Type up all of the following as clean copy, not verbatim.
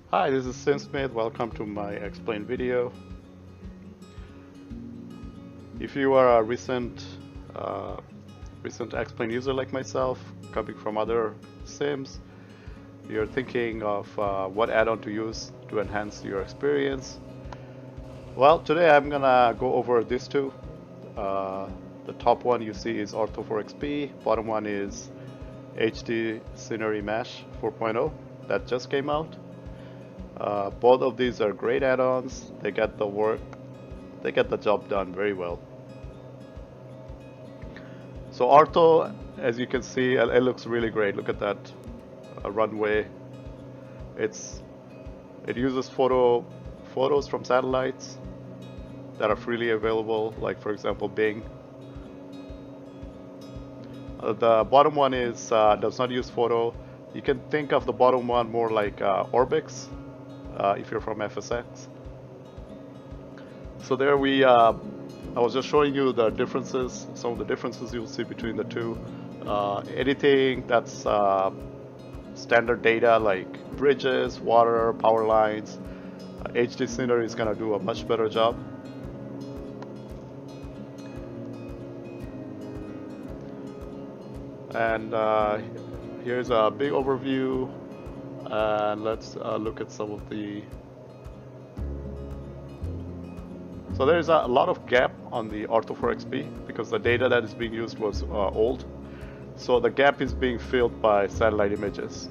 Hi, this is Sim Smith. Welcome to my explain video. If you are a uh, recent explain user like myself, coming from other sims, you're thinking of what add-on to use to enhance your experience. Well, today I'm gonna go over these two. Uh, the top one you see is Ortho4xp. Bottom one is HD Scenery Mesh 4.0 that just came out. Both of these are great add-ons. They get the job done very well. So Ortho, as you can see, it looks really great. Look at that runway. It uses photos from satellites that are freely available, like for example Bing. The bottom one is does not use photo. You can think of the bottom one more like Orbix, if you're from FSX. So there I was just showing you the differences, some of the differences you'll see between the two. Anything that's standard data like bridges, water, power lines, HD Scenery is going to do a much better job. And here's a big overview, and let's look at some of the... So there's a lot of gap on the Ortho4xp because the data that is being used was old. So the gap is being filled by satellite images.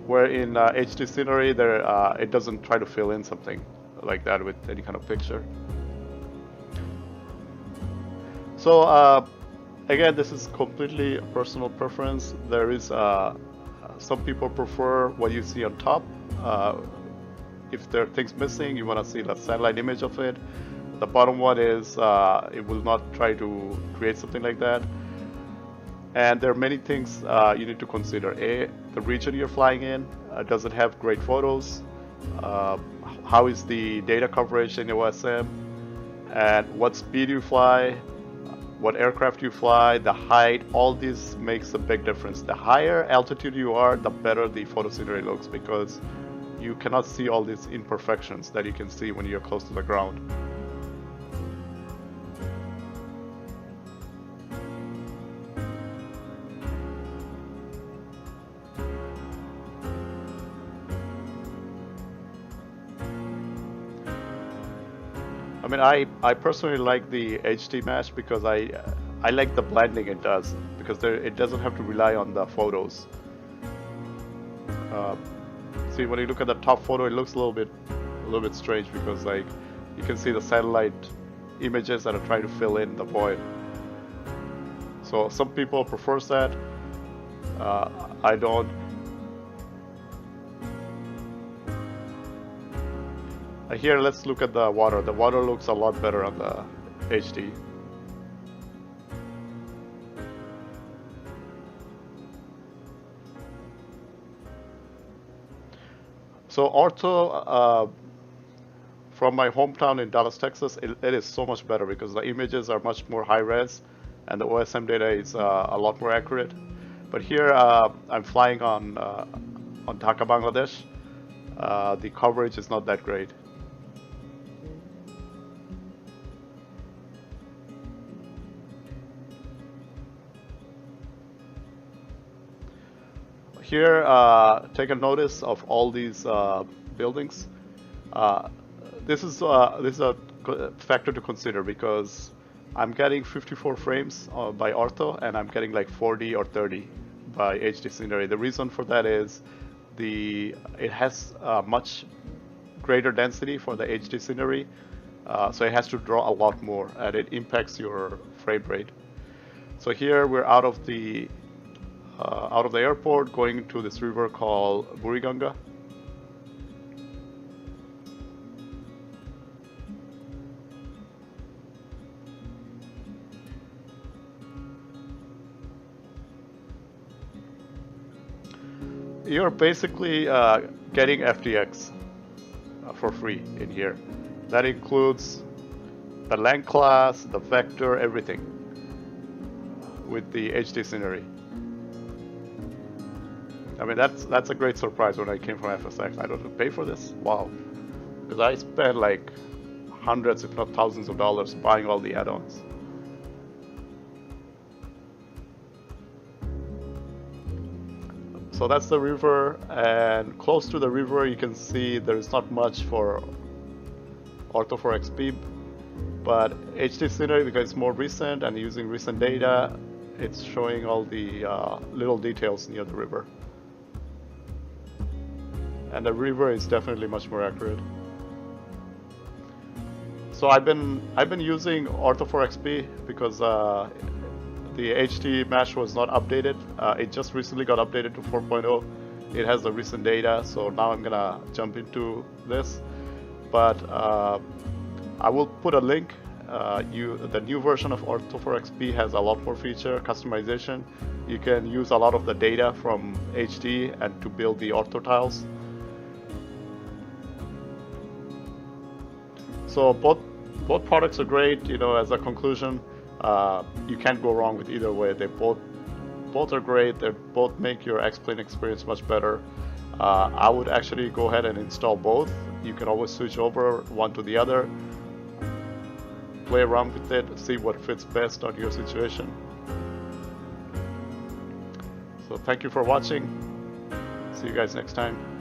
Where in HD Scenery, it doesn't try to fill in something like that with any kind of picture. So again, this is completely a personal preference. There is some people prefer what you see on top. If there are things missing, you want to see the satellite image of it. The bottom one is it will not try to create something like that. And there are many things you need to consider. The region you're flying in, does it have great photos? How is the data coverage in OSM? And what speed you fly, what aircraft you fly, the height, all this makes a big difference. The higher altitude you are, the better the photo scenery looks because you cannot see all these imperfections that you can see when you're close to the ground. I mean, I personally like the HD mesh because I like the blending it does because it doesn't have to rely on the photos. See, when you look at the top photo, it looks a little bit strange because like you can see the satellite images that are trying to fill in the void. So some people prefer that. I don't. Here, let's look at the water. The water looks a lot better on the HD. So Ortho, from my hometown in Dallas, Texas, it is so much better because the images are much more high res and the OSM data is a lot more accurate. But here I'm flying on Dhaka, Bangladesh. The coverage is not that great. Here, take a notice of all these buildings. This is a factor to consider because I'm getting 54 frames by Ortho and I'm getting like 40 or 30 by HD Scenery. The reason for that is it has much greater density for the HD Scenery, so it has to draw a lot more and it impacts your frame rate. So here we're out of the airport going to this river called Buriganga. You're basically getting FTX for free in here. That includes the land class, the vector, everything with the HD Scenery. I mean, that's a great surprise when I came from FSX. I don't have to pay for this. Wow, because I spent like hundreds, if not thousands of dollars buying all the add-ons. So that's the river, and close to the river you can see there is not much for Ortho4xp, but HD scenery, because it's more recent and using recent data, it's showing all the little details near the river. And the river is definitely much more accurate. So I've been using Ortho4xp because the HD mesh was not updated. It just recently got updated to 4.0. It has the recent data, so now I'm gonna jump into this. But I will put a link. The new version of Ortho4xp has a lot more feature, customization. You can use a lot of the data from HD and to build the ortho tiles. So both products are great. You know, as a conclusion, you can't go wrong with either way. They both are great. They both make your X-Plane experience much better. I would actually go ahead and install both. You can always switch over one to the other, play around with it, see what fits best on your situation. So thank you for watching. See you guys next time.